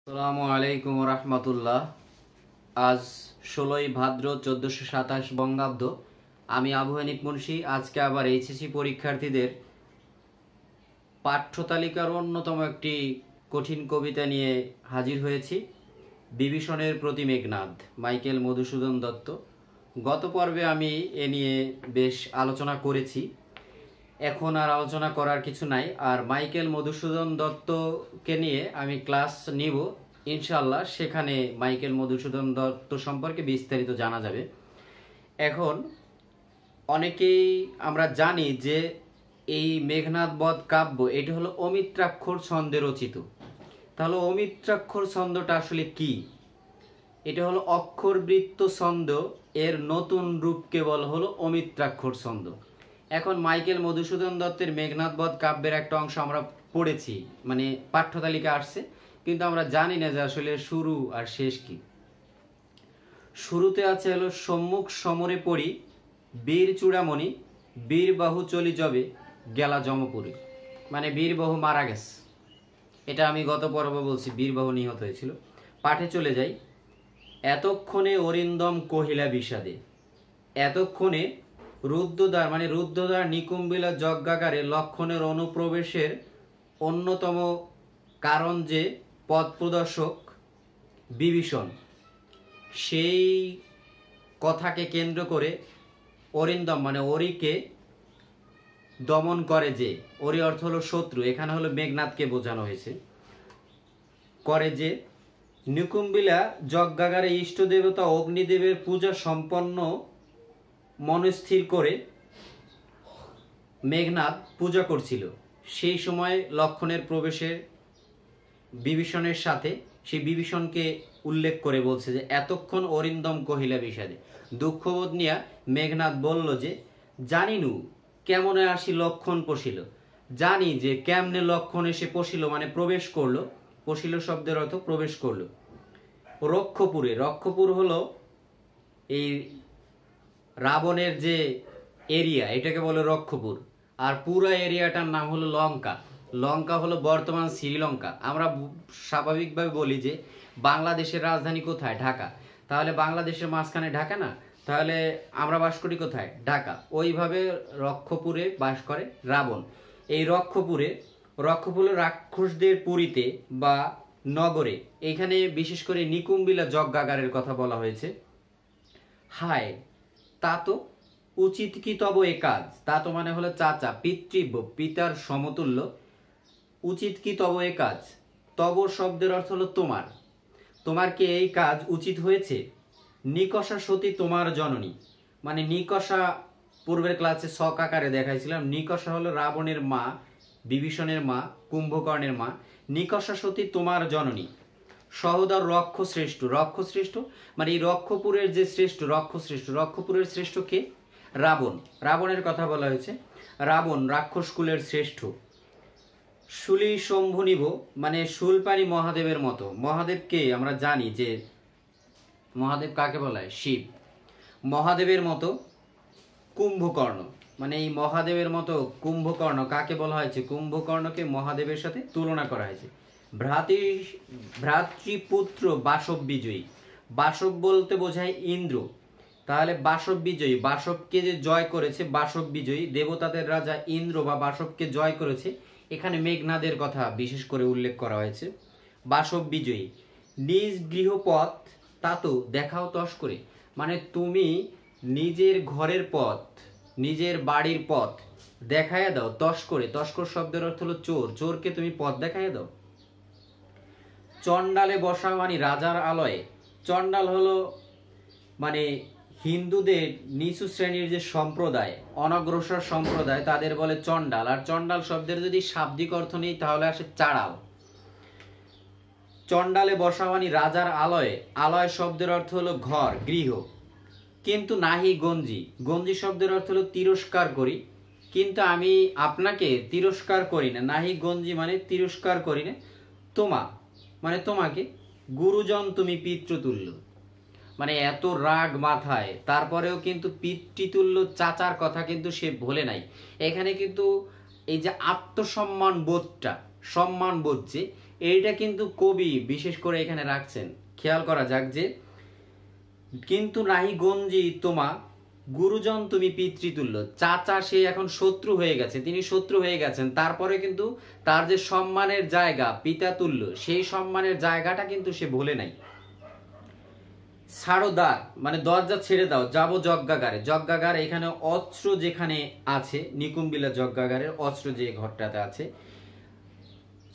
আসসালামু আলাইকুম রহমতুল্লাহ। আজ 16ই ভাদ্র 1427 বঙ্গাব্দ। আমি আবু হানিফ মুন্সি আজকে আবার এইচএসসি পরীক্ষার্থীদের পাঠ্য তালিকার অন্যতম একটি কঠিন কবিতা নিয়ে হাজির হয়েছি। বিভীষণের প্রতি মেঘনাদ, মাইকেল মধুসূদন দত্ত। গত পর্বে আমি এ নিয়ে বেশ আলোচনা করেছি, এখন আর আলোচনা করার কিছু নাই। আর মাইকেল মধুসূদন দত্তকে নিয়ে আমি ক্লাস নিব ইনশাল্লাহ, সেখানে মাইকেল মধুসূদন দত্ত সম্পর্কে বিস্তারিত জানা যাবে। এখন অনেকেই আমরা জানি যে এই মেঘনাদ বধ কাব্য এটি হলো অমিত্রাক্ষর ছন্দে রচিত। তাহলে অমিত্রাক্ষর ছন্দটা আসলে কি? এটা হলো অক্ষরবৃত্ত ছন্দ, এর নতুন রূপকে বলা হলো অমিত্রাক্ষর ছন্দ। এখন মাইকেল মধুসূদন দত্তের মেঘনাদ বধ কাব্যের একটা অংশ আমরা পড়েছি, মানে পাঠ্য তালিকা আসছে, কিন্তু আমরা জানি না যে আসলে শুরু আর শেষ কি। শুরুতে আছে হলো সম্মুখ সমরে পড়ি, বীর চূড়ামণি, বীর বাহু চলি যবে গেলা জমপুরে। মানে বীরবাহু মারা গেছে, এটা আমি গত পর্বে বলছি, বীরবাহু নিহত হয়েছিল। পাঠে চলে যাই। এতক্ষণে অরিন্দম কহিলা বিষাদে, এতক্ষণে রুদ্ধদ্বার মানে রুদ্ধদ্বার নিকুম্বিলা যজ্ঞাগারে লক্ষণের অনুপ্রবেশের অন্যতম কারণ যে পথ প্রদর্শক বিভীষণ, সেই কথাকে কেন্দ্র করে অরিন্দম মানে অরিকে দমন করে যে, অরি অর্থ হলো শত্রু, এখানে হলো মেঘনাদকে বোঝানো হয়েছে, করে যে নিকুম্বিলা যজ্ঞাগারে ইষ্ট দেবতা অগ্নিদেবের পূজা সম্পন্ন মনস্থির করে মেঘনাদ পূজা করছিল। সেই সময় লক্ষণের প্রবেশের বিভীষণের সাথে সেই বিভীষণকে উল্লেখ করে বলছে যে এতক্ষণ অরিন্দম কহিলা বিষাদে, দুঃখবোধ নিয়া মেঘনাদ বলল যে জানিনু কেমনে আসি লক্ষণ পশিল। জানি যে কেমনে লক্ষণ এসে পশিল মানে প্রবেশ করলো, পশিল শব্দের অর্থ প্রবেশ করলো রক্ষপুরে। রক্ষপুর হলো এই রাবণের যে এরিয়া, এটাকে বলে রক্ষপুর। আর পুরো এরিয়াটার নাম হলো লঙ্কা। লঙ্কা হলো বর্তমান শ্রীলঙ্কা। আমরা স্বাভাবিকভাবে বলি যে বাংলাদেশের রাজধানী কোথায়? ঢাকা। তাহলে বাংলাদেশের মাঝখানে ঢাকা না, তাহলে আমরা বাস করি কোথায়? ঢাকা। ওইভাবে রক্ষপুরে বাস করে রাবণ। এই রক্ষপুরে রাক্ষসদের পুরীতে বা নগরে, এখানে বিশেষ করে নিকুম্বিলা যজ্ঞাগারের কথা বলা হয়েছে। হায় তা তো উচিত কি তব এ কাজ, তা তো মানে হলো চাচা, পিতৃব্য, পিতার সমতুল্য। উচিত কি তব এ কাজ, তব শব্দের অর্থ হলো তোমার, তোমার কি এই কাজ উচিত হয়েছে? নিকষা সতী তোমার জননী, মানে নিকষা পূর্বের ক্লাসে শক আকারে দেখাইছিলাম। নিকষা হলো রাবণের মা, বিভীষণের মা, কুম্ভকর্ণের মা। নিকষা সতী তোমার জননী, সহদর রক্ষ শ্রেষ্ঠ। রক্ষ শ্রেষ্ঠ মানে এই রক্ষপুরের যে শ্রেষ্ঠ, রক্ষপুরের শ্রেষ্ঠ কে? রাবণ। রাবণের কথা বলা হয়েছে। রাবণ রাক্ষস কুলের শ্রেষ্ঠ। শুলি শম্ভু নিব মানে শুলপানি মহাদেবের মতো। মহাদেবকে আমরা জানি যে মহাদেব কাকে বলা হয়? শিব। মহাদেবের মতো কুম্ভকর্ণ, মানে এই মহাদেবের মতো কুম্ভকর্ণ কাকে বলা হয়েছে? কুম্ভকর্ণকে মহাদেবের সাথে তুলনা করা হয়েছে। ভ্রাতৃপুত্র বাসব বিজয়ী। বাসব বলতে বোঝায় ইন্দ্র। তাহলে বাসব বিজয়ী, বাসবকে যে জয় করেছে, বাসব বিজয়ী, দেবতাদের রাজা ইন্দ্র বা বাসবকে জয় করেছে। এখানে মেঘনাদের কথা বিশেষ করে উল্লেখ করা হয়েছে। বাসব বিজয়ী। নিজ গৃহপথ তা তো দেখাও তস করে, মানে তুমি নিজের ঘরের পথ, নিজের বাড়ির পথ দেখাইয়া দাও তস করে। তস্কর শব্দের অর্থ হলো চোর, চোরকে তুমি পথ দেখাইয়া দাও। চণ্ডালে বসা মানে রাজার আলয়ে। চণ্ডাল হলো মানে হিন্দুদের নিচু শ্রেণীর যে সম্প্রদায়, অনগ্রসর সম্প্রদায়, তাদের বলে চণ্ডাল। আর চণ্ডাল শব্দের যদি শাব্দিক অর্থ নেই তাহলে আসে চাড়াল। চণ্ডালে বসা মানে রাজার আলয়ে। আলয় শব্দের অর্থ হলো ঘর, গৃহ। কিন্তু নাহি গঞ্জি, গঞ্জি শব্দের অর্থ হলো তিরস্কার করি, কিন্তু আমি আপনাকে তিরস্কার করি না। নাহি গঞ্জি মানে তিরস্কার করি না। তোমা মানে তোমাকে। গুরুজন তুমি পিতৃতুল্য, মানে এত রাগ মাথায় তারপরেও কিন্তু পিতৃতুল্য চাচার কথা কিন্তু সে ভোলে নাই। এখানে কিন্তু এই যে আত্মসম্মান বোধটা, সম্মান বোধ যে এইটা কিন্তু কবি বিশেষ করে এখানে রাখছেন। খেয়াল করা যাক যে কিন্তু নাহি গঞ্জি তোমা গুরুজন তুমি পিতৃতুল্য। চাচা সে এখন শত্রু হয়ে গেছে, তিনি শত্রু হয়ে গেছেন, তারপরে কিন্তু তার যে সম্মানের জায়গা পিতা তুল্য, সেই সম্মানের জায়গাটা কিন্তু সে ভোলে নাই। ছাড়ো দ্বার মানে দরজা ছেড়ে দাও, যাবো যজ্ঞাগারে। যজ্ঞাগার এখানে অস্ত্র যেখানে আছে, নিকুম্বিলা যজ্ঞাগারের অস্ত্র যে ঘরটাতে আছে,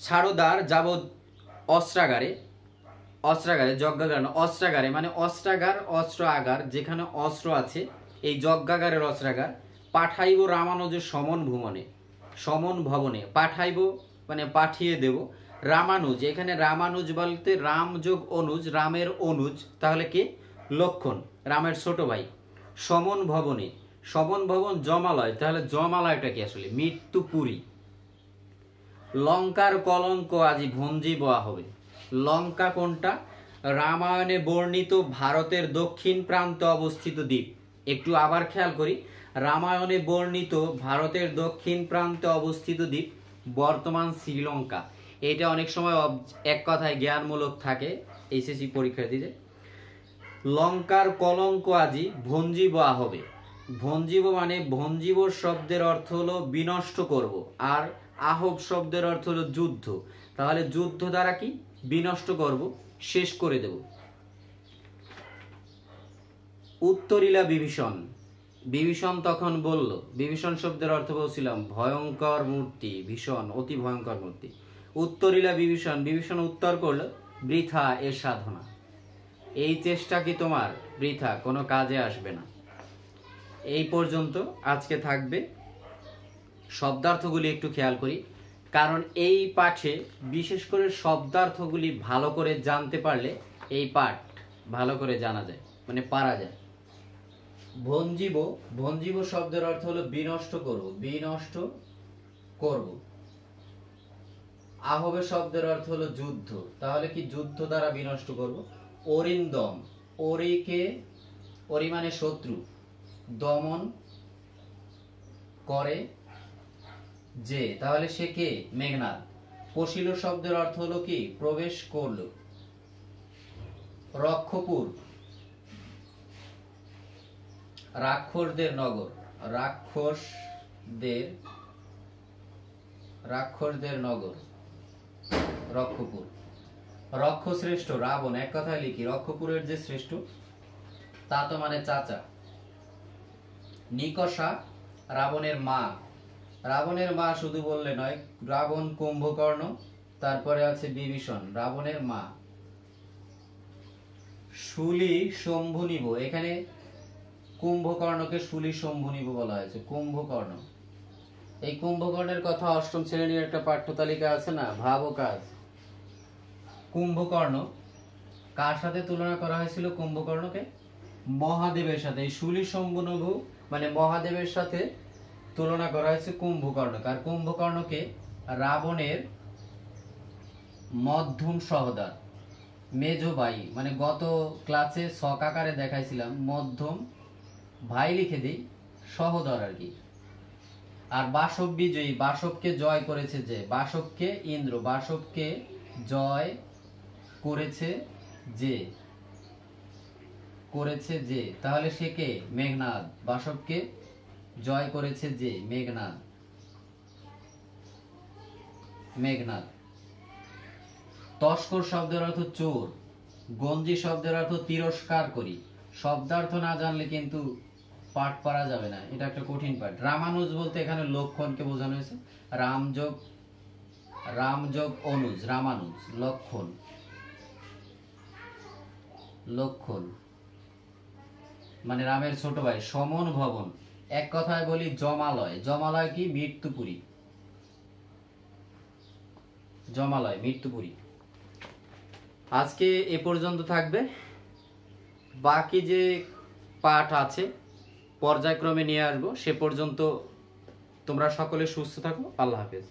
ছাড়ো দ্বার যাবো অস্ত্রাগারে। অস্ত্রাগারে, যজ্ঞাগার না, অস্ত্রাগারে মানে অস্ত্রাগার, অস্ত্র আগার, যেখানে অস্ত্র আছে এই যজ্ঞাগারের অস্ত্রাগার। পাঠাইব রামানুজ সমন ভুবনে, সমন ভবনে, পাঠাইব মানে পাঠিয়ে দেব। রামানুজ, এখানে রামানুজ বলতে রাম যোগ অনুজ, রামের অনুজ, তাহলে কি লক্ষণ, রামের ছোট ভাই। সমন ভবনে, সমন ভবন জমালয়, তাহলে জমালয়টা কি আসলে মৃত্যুপুরী। লঙ্কার কলঙ্ক আজি ভঞ্জি বয়া হবে। লঙ্কা কোনটা? রামায়ণে বর্ণিত ভারতের দক্ষিণ প্রান্তে অবস্থিত দ্বীপ। একটু আবার খেয়াল করি, রামায়ণে বর্ণিত ভারতের দক্ষিণ প্রান্তে অবস্থিত দ্বীপ বর্তমান শ্রীলঙ্কা। এটা অনেক সময় এক কথায় জ্ঞানমূলক থাকে এইচএসসি পরীক্ষার্থীদের। লঙ্কার কলঙ্ক আজি ভঞ্জিব হবে। ভঞ্জিব মানে ভঞ্জিব শব্দের অর্থ হলো বিনষ্ট করব, আর আহব শব্দের অর্থ হলো যুদ্ধ। তাহলে যুদ্ধ দ্বারা কি বিনষ্ট করব, শেষ করে দেব। উত্তরিলা বিভীষণ, বিভীষণ তখন বলল, বিভীষণ শব্দের অর্থ বলছিলাম ভয়ঙ্কর মূর্তি, ভীষণ অতি ভয়ঙ্কর মূর্তি। উত্তরিলা বিভীষণ, বিভীষণ উত্তর করলো বৃথা এ সাধনা, এই চেষ্টা কি তোমার বৃথা, কোনো কাজে আসবে না। এই পর্যন্ত আজকে থাকবে। শব্দার্থগুলি একটু খেয়াল করি, কারণ এই পাঠে বিশেষ করে শব্দার্থগুলি ভালো করে জানতে পারলে এই পাঠ ভালো করে জানা যায়, মানে পারা যায়। ভঞ্জিব, ভঞ্জিব শব্দের অর্থ হলো বিনষ্ট করব, বিনষ্ট করব। আহবে শব্দের অর্থ হলো যুদ্ধ, তাহলে কি যুদ্ধ দ্বারা বিনষ্ট করব। অরিন্দম, অরিকে, অরি মানে শত্রু, দমন করে যে, তাহলে সে কে? মেঘনাদ। পশিল শব্দের অর্থ হলো কি? প্রবেশ করলো। রক্ষপুর, রাক্ষসদের নগর, রাক্ষসদের নগর রক্ষপুর। রক্ষ শ্রেষ্ঠ রাবণ, এক কথায় লিখি রক্ষপুরের যে শ্রেষ্ঠ তা তো মানে চাচা। নিকষা রাবণের মা, রাবণের মা শুধু বললে নয়, রাবণ কুম্ভকর্ণ, তারপরে আছে বিভীষণ, রাবণের মা। শুলি শম্ভু নিব, এখানে কুম্ভকর্ণকে শুলি শম্ভু নিব বলা হয়েছে, কুম্ভকর্ণ। এই কুম্ভকর্ণের কথা অষ্টম শ্রেণীর একটা পাঠ্য তালিকা আছে না, ভাব ও কাজ। কুম্ভকর্ণ কার সাথে তুলনা করা হয়েছিল? কুম্ভকর্ণকে মহাদেবের সাথে। এই শুলি শম্ভুনভু মানে মহাদেবের সাথে তুলনা করা হয়েছে কুম্ভকর্ণকে। আর কুম্ভকর্ণকে রাবণের মধ্যম সহোদর, মেজো ভাই, মানে গত ক্লাসে সকাকারে দেখাইছিলাম, মধ্যম ভাই লিখে দিই, সহোদর আর কি। আর বাসব বিজয়ী, বাসবকে জয় করেছে যে, বাসবকে ইন্দ্র, বাসবকে জয় করেছে যে, করেছে যে, তাহলে সে কে? মেঘনাদ। বাসবকে জয় করেছে যে, মেঘনাদ, মেঘনাদ। তস্কর শব্দের অর্থ চোর, গঞ্জি শব্দের অর্থ তিরস্কার করি। শব্দার্থ না জানলে কিন্তু পাঠ পারা যাবে না, এটা একটা কঠিন পাঠ। রামানুজ বলতে এখানে লক্ষণকে বোঝানো হয়েছে, রাম যোগ অনুজ, রামানুজ, লক্ষণ, লক্ষণ মানে রামের ছোট ভাই। সমন ভবন, এক কথায় বলি জমালয়, জমালয় কি? মৃত্যুপুরী, জমালয় মৃত্যুপুরী। আজকে এ পর্যন্ত থাকবে, বাকি যে পাঠ আছে পর্যায়ক্রমে নিয়ে আসবো। সে পর্যন্ত তোমরা সকলে সুস্থ থাকো। আল্লাহ হাফেজ।